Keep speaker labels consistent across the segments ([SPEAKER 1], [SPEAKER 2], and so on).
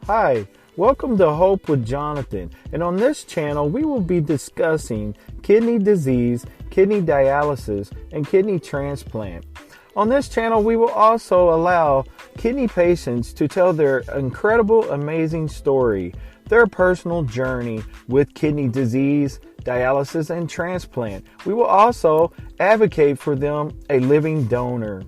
[SPEAKER 1] Hi, welcome to Hope with Jonathan, and on this channel we will be discussing kidney disease, kidney dialysis, and kidney transplant. On this channel we will also allow kidney patients to tell their incredible, amazing story, their personal journey with kidney disease, dialysis, and transplant. We will also advocate for them a living donor.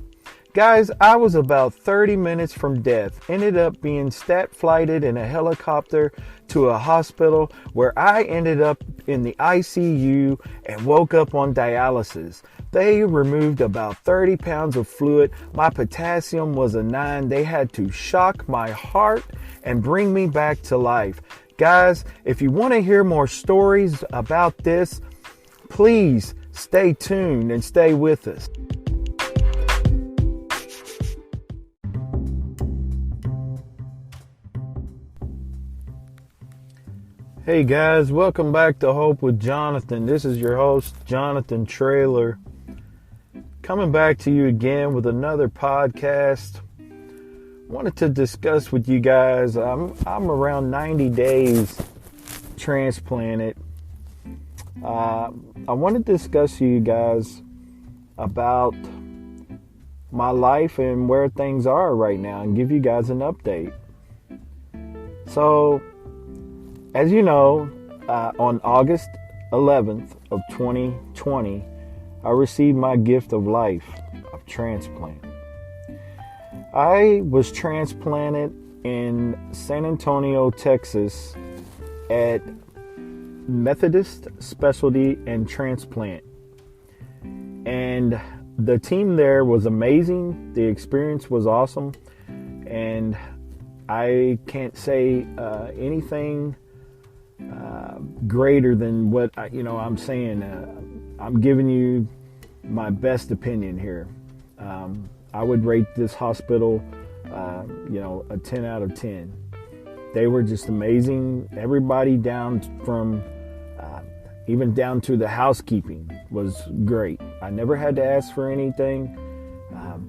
[SPEAKER 1] Guys, I was about 30 minutes from death, ended up being stat flighted in a helicopter to a hospital where I ended up in the ICU and woke up on dialysis. They removed about 30 pounds of fluid. My potassium was a 9. They had to shock my heart and bring me back to life. Guys, if you want to hear more stories about this, please stay tuned and stay with us. Hey guys, welcome back to Hope with Jonathan. This is your host, Jonathan Traylor, coming back to you again with another podcast. Wanted to discuss with you guys, I'm around 90 days transplanted. I want to discuss to you guys about my life and where things are right now and give you guys an update. So, as you know, on August 11th of 2020, I received my gift of life of transplant. I was transplanted in San Antonio, Texas at Methodist Specialty and Transplant. And the team there was amazing. The experience was awesome. And I can't say anything greater than what I'm saying. I'm giving you my best opinion here. I would rate this hospital a 10 out of 10. They were just amazing. Everybody down from even down to the housekeeping was great. I never had to ask for anything.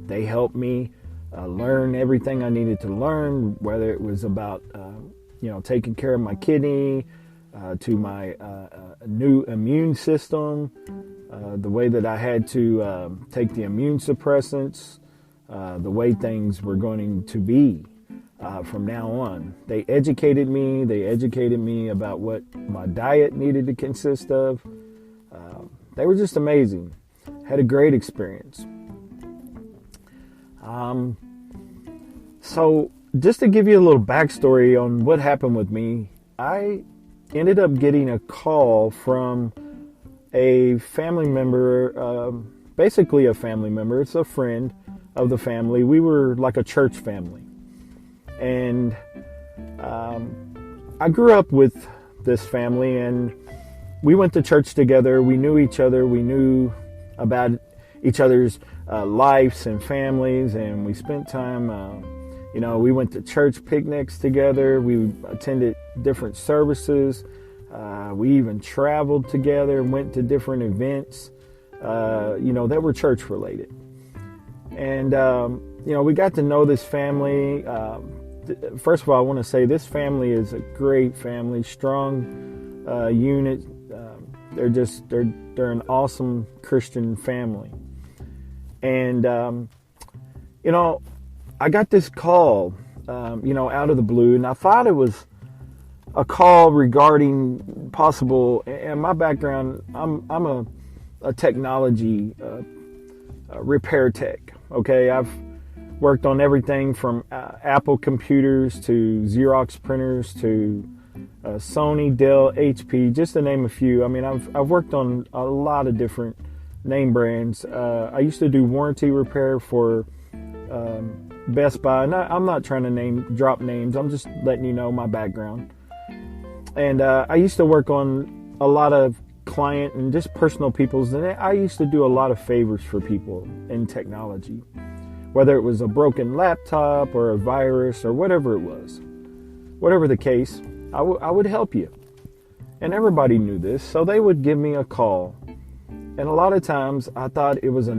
[SPEAKER 1] They helped me learn everything I needed to learn, whether it was about taking care of my kidney, to my new immune system, the way that I had to take the immune suppressants, the way things were going to be from now on. They educated me about what my diet needed to consist of. They were just amazing. Had a great experience. So just to give you a little backstory on what happened with me, I ended up getting a call from a family member, basically a family member. It's a friend of the family. We were like a church family. And I grew up with this family, and we went to church together. We knew each other. We knew about each other's lives and families, and we spent time we went to church picnics together. We attended different services. We even traveled together and went to different events, that were church related. And, we got to know this family. First of all, I want to say this family is a great family, strong unit. They're an awesome Christian family. And, I got this call, out of the blue, and I thought it was a call regarding possible. And my background, I'm a technology repair tech. Okay, I've worked on everything from Apple computers to Xerox printers to Sony, Dell, HP, just to name a few. I mean, I've worked on a lot of different name brands. I used to do warranty repair for Best Buy. I'm not trying to drop names. I'm just letting you know my background. And I used to work on a lot of client and just personal people's. And I used to do a lot of favors for people in technology, whether it was a broken laptop or a virus or whatever it was. Whatever the case, I would help you. And everybody knew this, so they would give me a call. And a lot of times I thought it was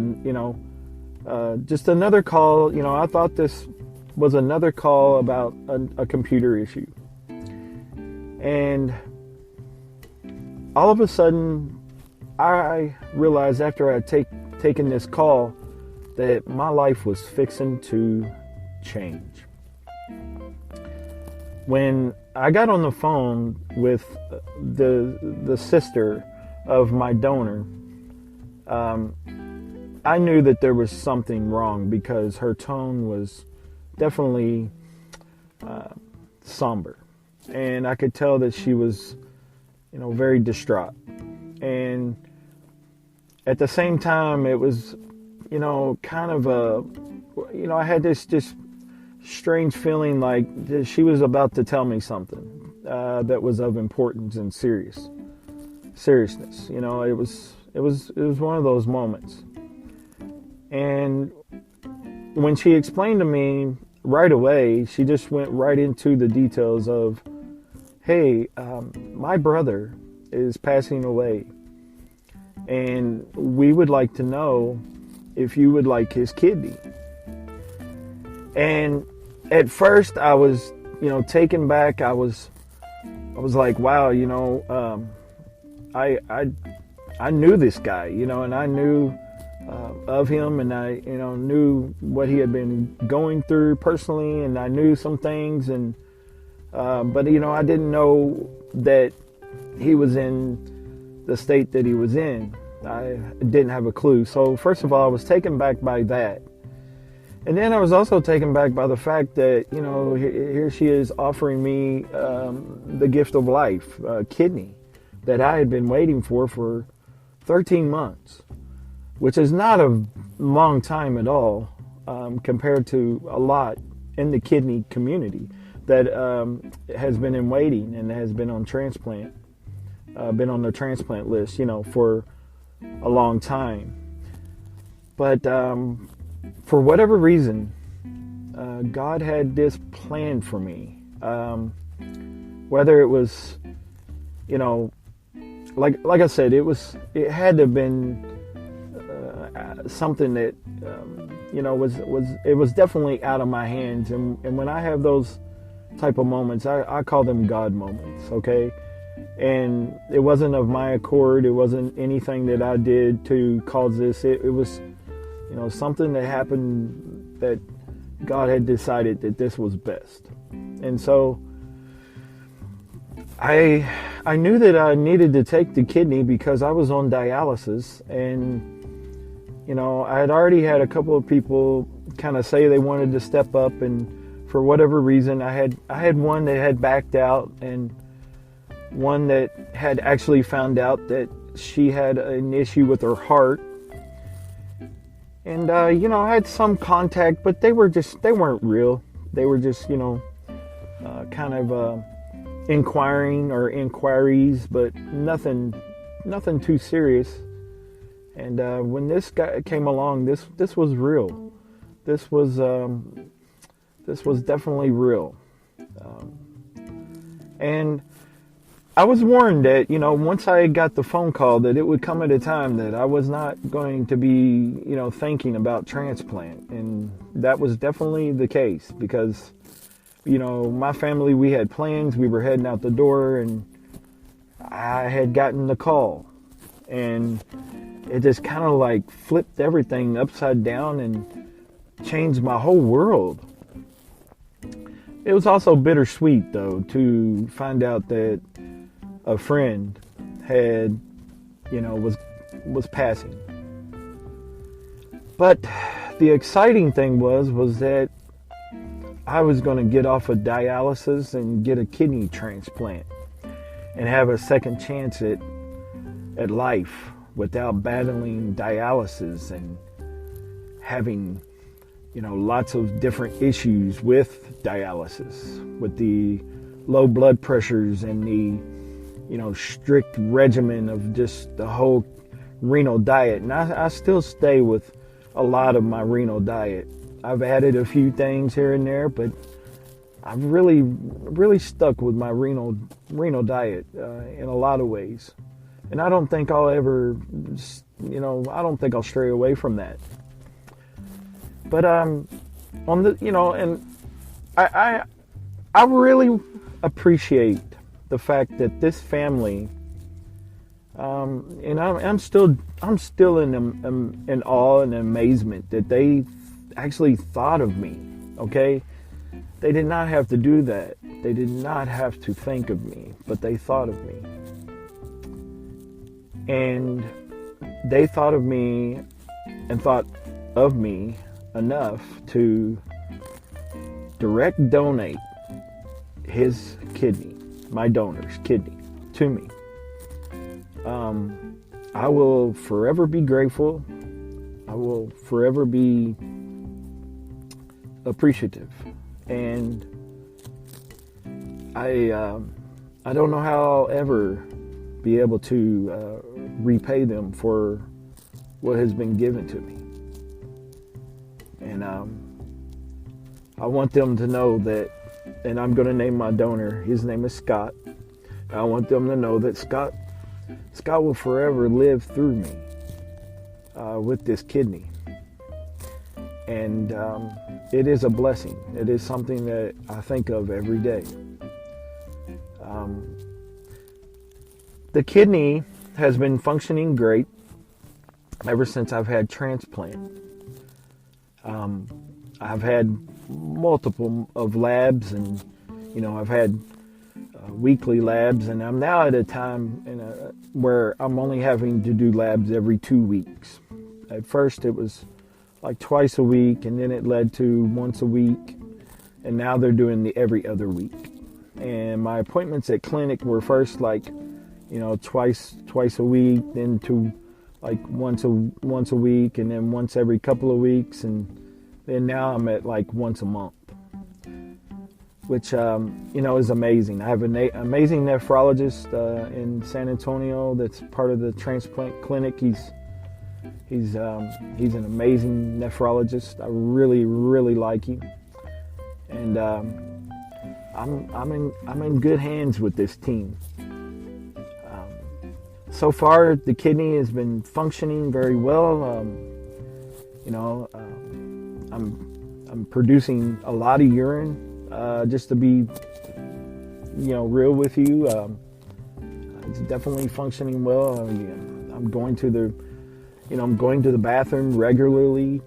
[SPEAKER 1] just another call. I thought this was another call about a computer issue. And all of a sudden, I realized after I had taken this call that my life was fixing to change. When I got on the phone with the sister of my donor, I knew that there was something wrong because her tone was definitely somber. And I could tell that she was, very distraught. And at the same time, it was, kind of I had this just strange feeling like she was about to tell me something that was of importance and seriousness. It was one of those moments. And when she explained to me right away, she just went right into the details of, hey, my brother is passing away, and we would like to know if you would like his kidney. And at first I was, taken back. I was like, wow, I knew this guy, and I knew of him, and I, knew what he had been going through personally, and I knew some things, and but I didn't know that he was in the state that he was in. I didn't have a clue. So first of all, I was taken back by that. And then I was also taken back by the fact that, here she is offering me the gift of life, a kidney, that I had been waiting for 13 months, which is not a long time at all compared to a lot in the kidney community that has been in waiting and has been on transplant, been on the transplant list, for a long time. But for whatever reason, God had this plan for me. Whether it was, like I said, it had to have been something that, it was definitely out of my hands. And when I have those type of moments, I call them God moments, okay? And it wasn't of my accord. It wasn't anything that I did to cause this. It was, something that happened that God had decided that this was best. And so I knew that I needed to take the kidney because I was on dialysis, and I had already had a couple of people kind of say they wanted to step up, and for whatever reason, I had one that had backed out, and one that had actually found out that she had an issue with her heart. And I had some contact, but they weren't real. They were just kind of inquiring or inquiries, but nothing too serious. And when this guy came along, this was real. This was definitely real. And I was warned that, once I got the phone call, that it would come at a time that I was not going to be, thinking about transplant. And that was definitely the case because, my family, we had plans. We were heading out the door, and I had gotten the call. And it just kind of like flipped everything upside down and changed my whole world. It was also bittersweet, though, to find out that a friend had, was passing. But the exciting thing was that I was going to get off of dialysis and get a kidney transplant and have a second chance at life without battling dialysis and having, lots of different issues with dialysis, with the low blood pressures and the strict regimen of just the whole renal diet. And I still stay with a lot of my renal diet. I've added a few things here and there, but I've really stuck with my renal diet in a lot of ways. And I don't think I'll ever, I don't think I'll stray away from that. But on the, and I really appreciate the fact that this family, and I'm still in awe and amazement that they actually thought of me. Okay, they did not have to do that. They did not have to think of me, but they thought of me, and they thought of me and thought of me enough to direct donate his kidney, my donor's kidney, to me. I will forever be grateful. I will forever be appreciative, and I don't know how I'll ever be able to repay them for what has been given to me. And I want them to know that, and I'm going to name my donor, his name is Scott. I want them to know that Scott will forever live through me with this kidney. And it is a blessing. It is something that I think of every day. The kidney has been functioning great ever since I've had transplant. I've had multiple of labs, and I've had weekly labs, and I'm now at a time where I'm only having to do labs every 2 weeks. At first it was like twice a week, and then it led to once a week, and now they're doing the every other week. And my appointments at clinic were first like twice a week, then to like once a week, and then once every couple of weeks, and then now I'm at like once a month, which is amazing. I have an amazing nephrologist in San Antonio that's part of the transplant clinic. He's an amazing nephrologist. I really, really like him, and I'm in good hands with this team. So far, the kidney has been functioning very well. I'm producing a lot of urine. Just to be, real with you, it's definitely functioning well. I'm going to the bathroom regularly,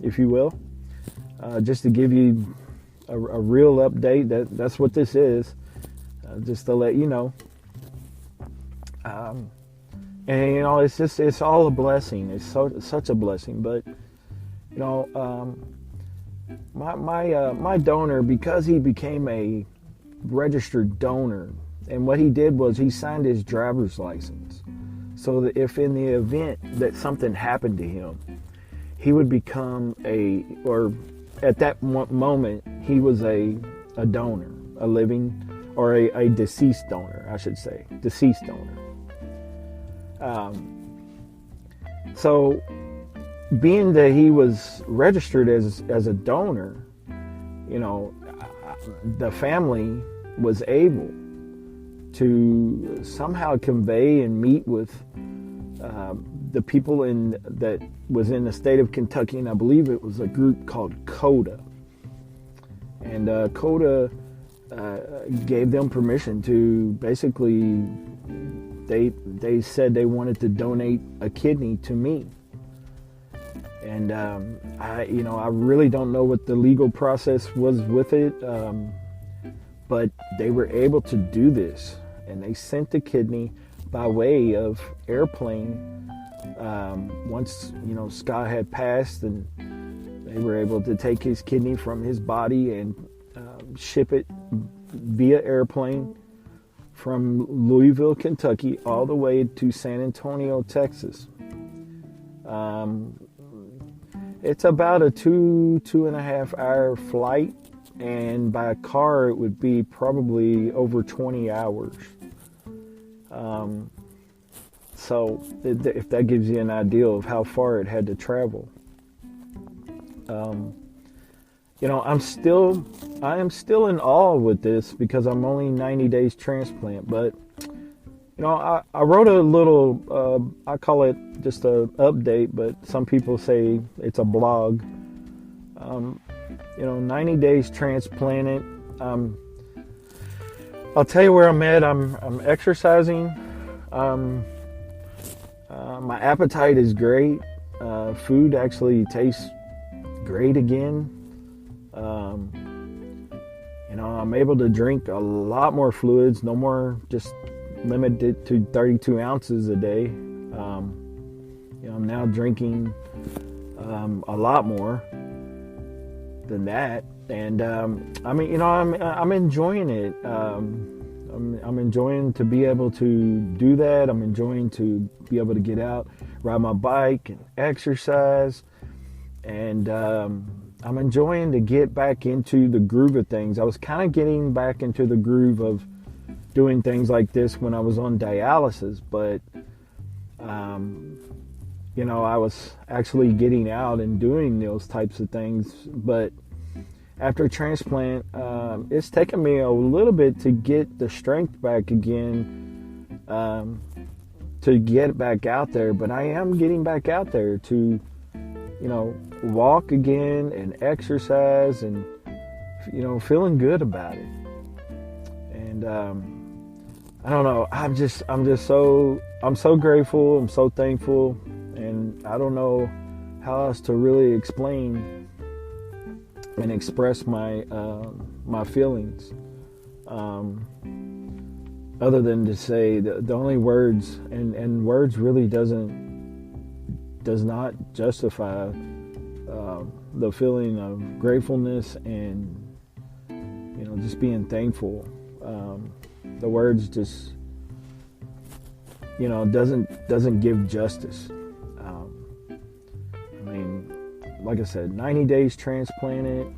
[SPEAKER 1] if you will, just to give you a real update. That's what this is, just to let you know. And it's all a blessing. It's such a blessing. But my donor, because he became a registered donor, and what he did was he signed his driver's license, so that if in the event that something happened to him, he would become at that moment he was a donor, a living, or a deceased donor, I should say, deceased donor. So being that he was registered as a donor, the family was able to somehow convey and meet with the people that was in the state of Kentucky, and I believe it was a group called CODA. And CODA gave them permission to basically, they said they wanted to donate a kidney to me. And I really don't know what the legal process was with it, but they were able to do this, and they sent the kidney by way of airplane. Once Scott had passed, and they were able to take his kidney from his body and ship it via airplane from Louisville, Kentucky, all the way to San Antonio, Texas. It's about a 2.5 hour flight, and by car it would be probably over 20 hours. So if that gives you an idea of how far it had to travel. I am still in awe with this, because I'm only 90 days transplant, but I wrote a little, I call it just a update, but some people say it's a blog. 90 days transplanted. I'll tell you where I'm at. I'm exercising. My appetite is great. Food actually tastes great again. I'm able to drink a lot more fluids, no more just limited to 32 ounces a day. I'm now drinking a lot more than that, and I'm enjoying it. I'm enjoying to be able to do that. I'm enjoying to be able to get out, ride my bike, and exercise, and I'm enjoying to get back into the groove of things. I was kind of getting back into the groove of doing things like this when I was on dialysis, but I was actually getting out and doing those types of things. But after transplant, it's taken me a little bit to get the strength back again, to get back out there. But I am getting back out there to, walk again and exercise and, feeling good about it. And I don't know. I'm so grateful. I'm so thankful, and I don't know how else to really explain and express my feelings, other than to say the only words, and words really does not justify the feeling of gratefulness and just being thankful. The words just doesn't give justice. Like I said, 90 days transplanted.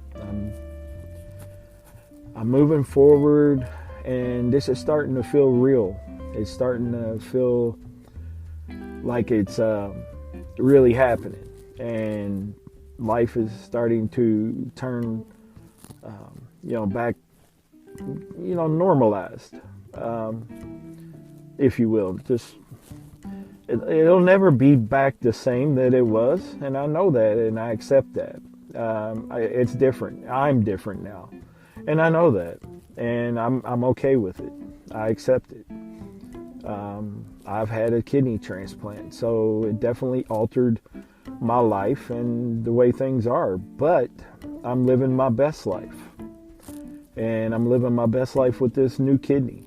[SPEAKER 1] I'm moving forward, and this is starting to feel real. It's starting to feel like it's really happening, and life is starting to turn, back, normalized, if you will. Just it'll never be back the same that it was, and I know that, and I accept that. It's different. I'm different now, and I know that, and I'm okay with it. I accept it. I've had a kidney transplant, so it definitely altered my life and the way things are, but I'm living my best life, and I'm living my best life with this new kidney.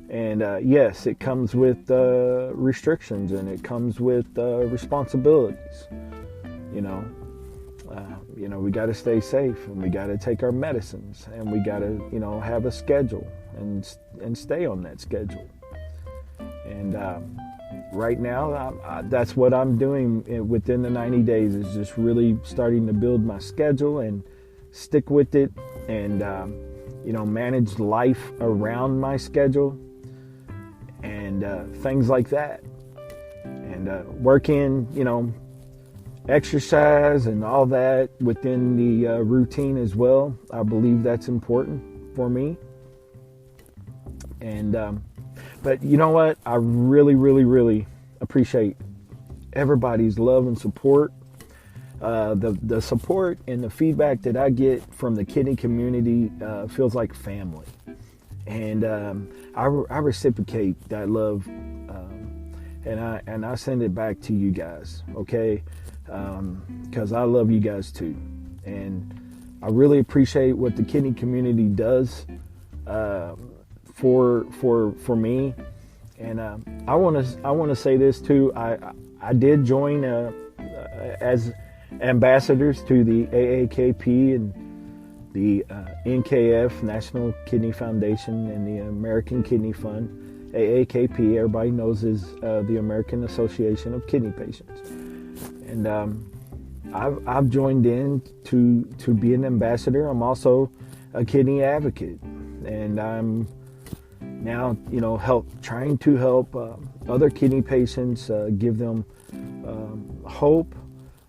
[SPEAKER 1] And yes, it comes with restrictions, and it comes with responsibilities. We got to stay safe, and we got to take our medicines, and we got to, have a schedule and stay on that schedule. And right now, that's what I'm doing within the 90 days, is just really starting to build my schedule and stick with it, and manage life around my schedule. And things like that, and work in, exercise and all that within the routine as well. I believe that's important for me. And but you know what? I really, really, really appreciate everybody's love and support. The support and the feedback that I get from the kidney community feels like family. And I reciprocate that love, and I send it back to you guys, okay? Because I love you guys too, and I really appreciate what the kidney community does for me. And I want to say this too. I did join as ambassadors to the AAKP and the NKF, National Kidney Foundation, and the American Kidney Fund. AAKP, everybody knows, is the American Association of Kidney Patients. And I've joined in to be an ambassador. I'm also a kidney advocate, and I'm now trying to help other kidney patients, give them hope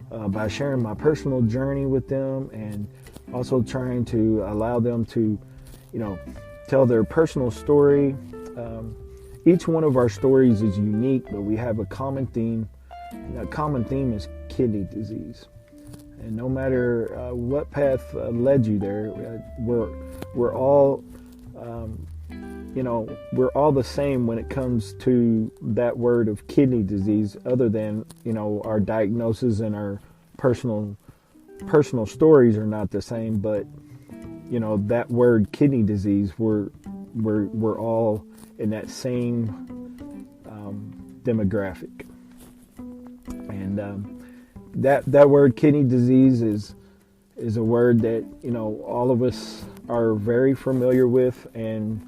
[SPEAKER 1] by sharing my personal journey with them, and also trying to allow them to, tell their personal story. Each one of our stories is unique, but we have a common theme. And that common theme is kidney disease. And no matter what path led you there, we're all, we're all the same when it comes to that word of kidney disease, other than, our diagnosis and our personal stories are not the same. But, that word kidney disease, we're all in that same demographic. And that word kidney disease is a word that, all of us are very familiar with, and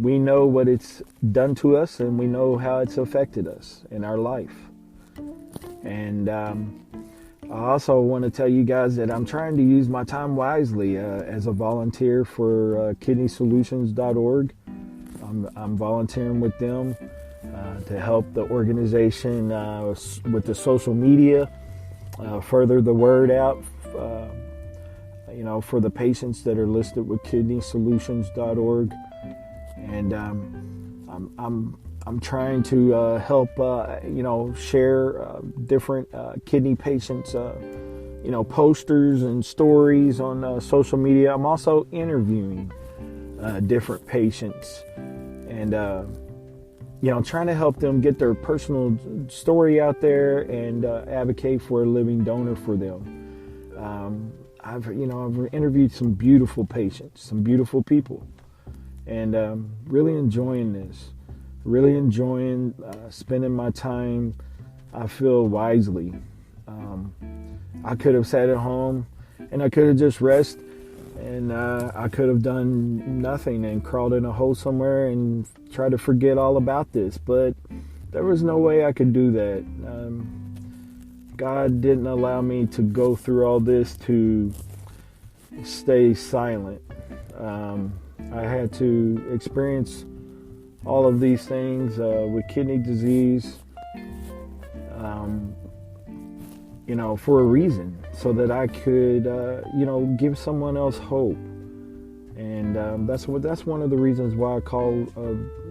[SPEAKER 1] we know what it's done to us, and we know how it's affected us in our life. And I also want to tell you guys that I'm trying to use my time wisely as a volunteer for kidneysolutions.org. I'm volunteering with them to help the organization with the social media, further the word out, for the patients that are listed with kidneysolutions.org. And I'm trying to help, share different kidney patients, posters and stories on social media. I'm also interviewing different patients, and trying to help them get their personal story out there and advocate for a living donor for them. I've interviewed some beautiful patients, some beautiful people, and really enjoying this. Really enjoying spending my time, I feel, wisely. I could have sat at home and I could have just rested, and I could have done nothing and crawled in a hole somewhere and tried to forget all about this. But there was no way I could do that. God didn't allow me to go through all this to stay silent. I had to experience all of these things with kidney disease, for a reason, so that I could, give someone else hope. And that's one of the reasons why I call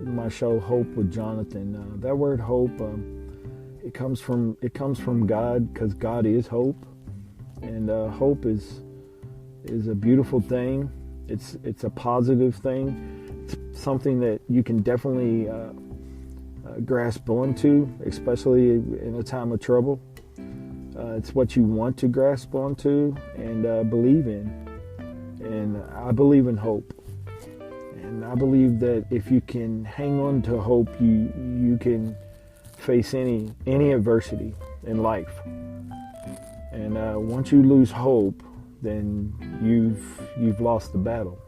[SPEAKER 1] my show "Hope with Jonathan." That word "hope," it comes from God, because God is hope, and hope is a beautiful thing. It's a positive thing. It's something that you can definitely grasp onto, especially in a time of trouble. It's what you want to grasp onto and believe in. And I believe in hope. And I believe that if you can hang on to hope, you can face any adversity in life. And once you lose hope, then you've lost the battle.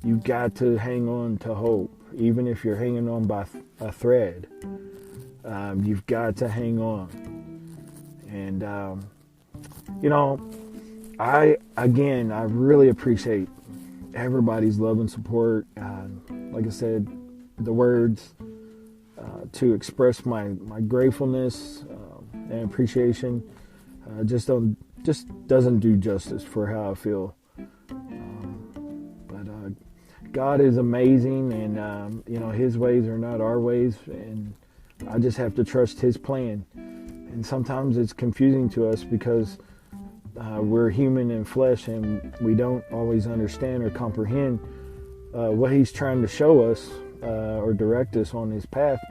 [SPEAKER 1] You've got to hang on to hope, even if you're hanging on by a thread. You've got to hang on. And I really appreciate everybody's love and support. Like I said, the words to express my gratefulness and appreciation just doesn't do justice for how I feel. But God is amazing, and His ways are not our ways, and I just have to trust His plan. And sometimes it's confusing to us because we're human in flesh, and we don't always understand or comprehend what He's trying to show us or direct us on His path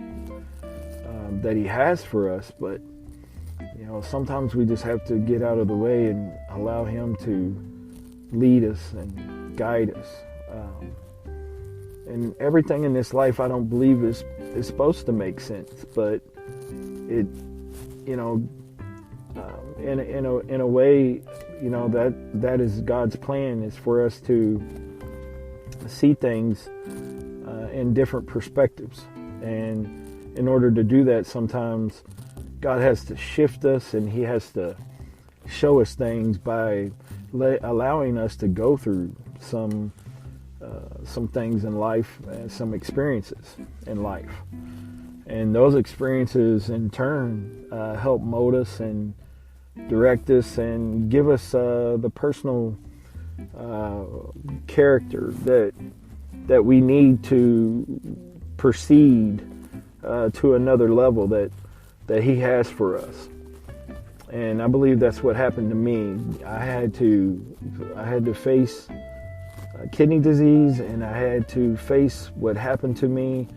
[SPEAKER 1] that He has for us. But sometimes we just have to get out of the way and allow Him to lead us and guide us. And everything in this life, I don't believe is supposed to make sense, but it, in a way, that is God's plan, is for us to see things in different perspectives. And in order to do that, sometimes God has to shift us, and He has to show us things by allowing us to go through some things in life, some experiences in life. And those experiences in turn help mold us and direct us and give us the personal character that we need to proceed to another level that He has for us. And I believe that's what happened to me. I had to face kidney disease, and I had to face what happened to me,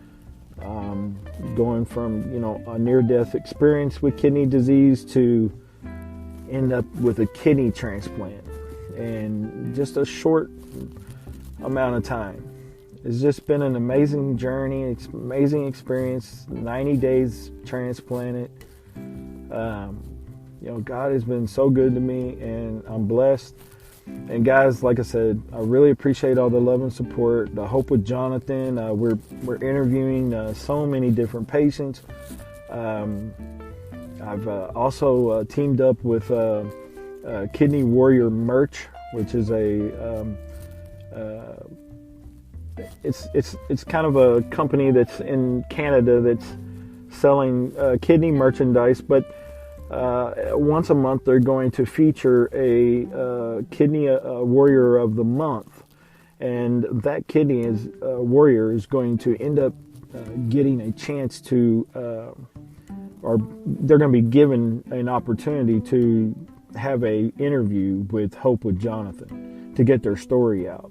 [SPEAKER 1] going from a near-death experience with kidney disease to end up with a kidney transplant in just a short amount of time. It's just been an amazing journey. It's an amazing experience. 90 days transplanted. God has been so good to me, and I'm blessed. And guys, like I said, I really appreciate all the love and support. The Hope with Jonathan. We're interviewing so many different patients. I've also teamed up with Kidney Warrior Merch, which is it's kind of a company that's in Canada that's selling kidney merchandise, but once a month they're going to feature a kidney warrior of the month, and that kidney warrior is going to end up getting a chance to, or they're going to be given an opportunity to have a interview with Hope with Jonathan to get their story out.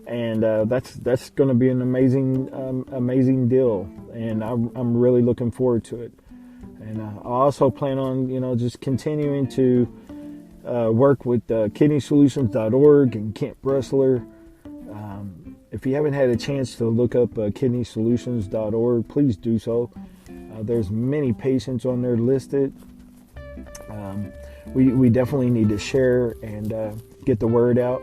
[SPEAKER 1] And that's going to be an amazing deal, and I'm really looking forward to it. And I also plan on just continuing to work with KidneySolutions.org and Kent Bressler. If you haven't had a chance to look up KidneySolutions.org, please do so. There's many patients on there listed. We definitely need to share and get the word out.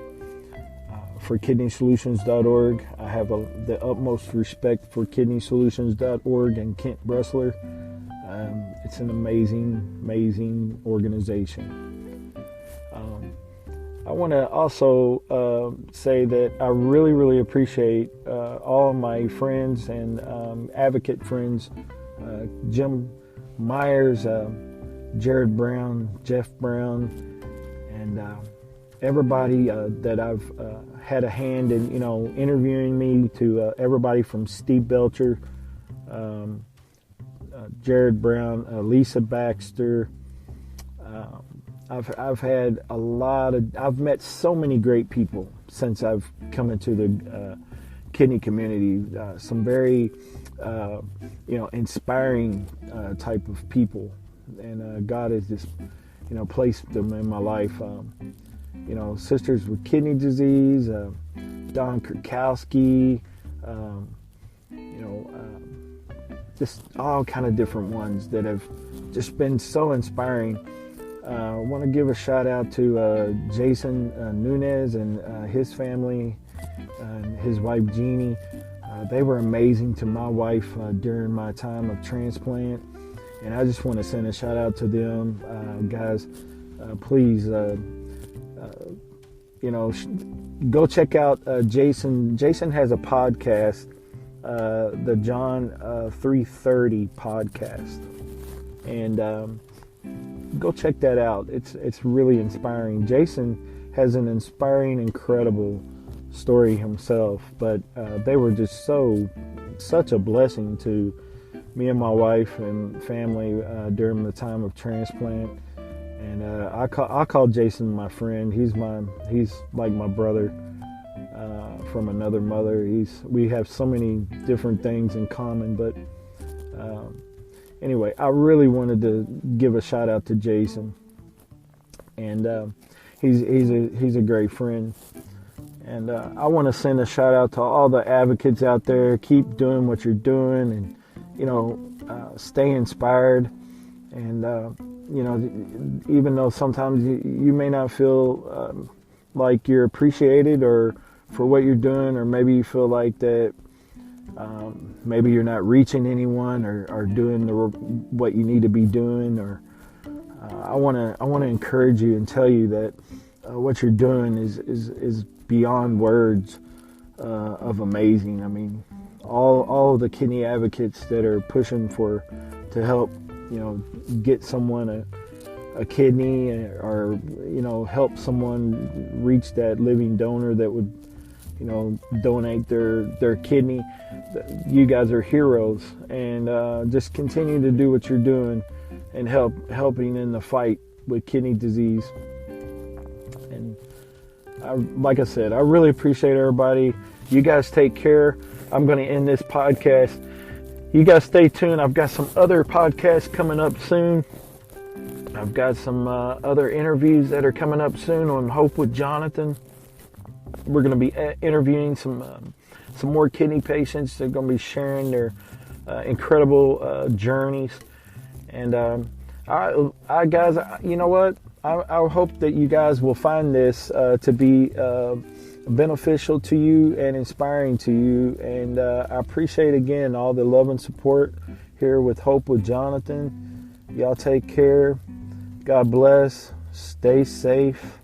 [SPEAKER 1] For KidneySolutions.org, I have the utmost respect for KidneySolutions.org and Kent Bressler. It's an amazing organization. I want to also say that I really appreciate all of my friends and advocate friends, Jim Myers, Jared Brown, Jeff Brown, and everybody that I've had a hand in, interviewing me, to everybody from Steve Belcher, Jared Brown, Lisa Baxter. I've met so many great people since I've come into the kidney community. Some very, inspiring type of people, and God has just, placed them in my life. Sisters with Kidney Disease, Don Kurkowski, just all kind of different ones that have just been so inspiring. I want to give a shout out to Jason Nunez and his family and his wife Jeannie. They were amazing to my wife during my time of transplant, and I just want to send a shout out to them. Guys, please, go check out Jason. Jason has a podcast, the John 330 podcast, and go check that out. It's really inspiring. Jason has an inspiring, incredible story himself, but they were just such a blessing to me and my wife and family during the time of transplant. And I call Jason my friend. He's like my brother from another mother. We have so many different things in common, but anyway, I really wanted to give a shout out to Jason, and he's a great friend. And I want to send a shout out to all the advocates out there. Keep doing what you're doing, and stay inspired. And even though sometimes you may not feel like you're appreciated or for what you're doing, or maybe you feel like that maybe you're not reaching anyone or doing what you need to be doing, or I want to encourage you and tell you that what you're doing is beyond words of amazing. I mean, all of the kidney advocates that are pushing to help get someone a kidney, or help someone reach that living donor that would donate their kidney. You guys are heroes, and just continue to do what you're doing and helping in the fight with kidney disease. And like I said, I really appreciate everybody. You guys take care. I'm going to end this podcast. You guys stay tuned. I've got some other podcasts coming up soon. I've got some other interviews that are coming up soon on Hope with Jonathan. We're going to be interviewing some more kidney patients. They're going to be sharing their incredible journeys. And I guys, you know what? I hope that you guys will find this to be beneficial to you and inspiring to you. And I appreciate, again, all the love and support here with Hope with Jonathan. Y'all take care. God bless. Stay safe.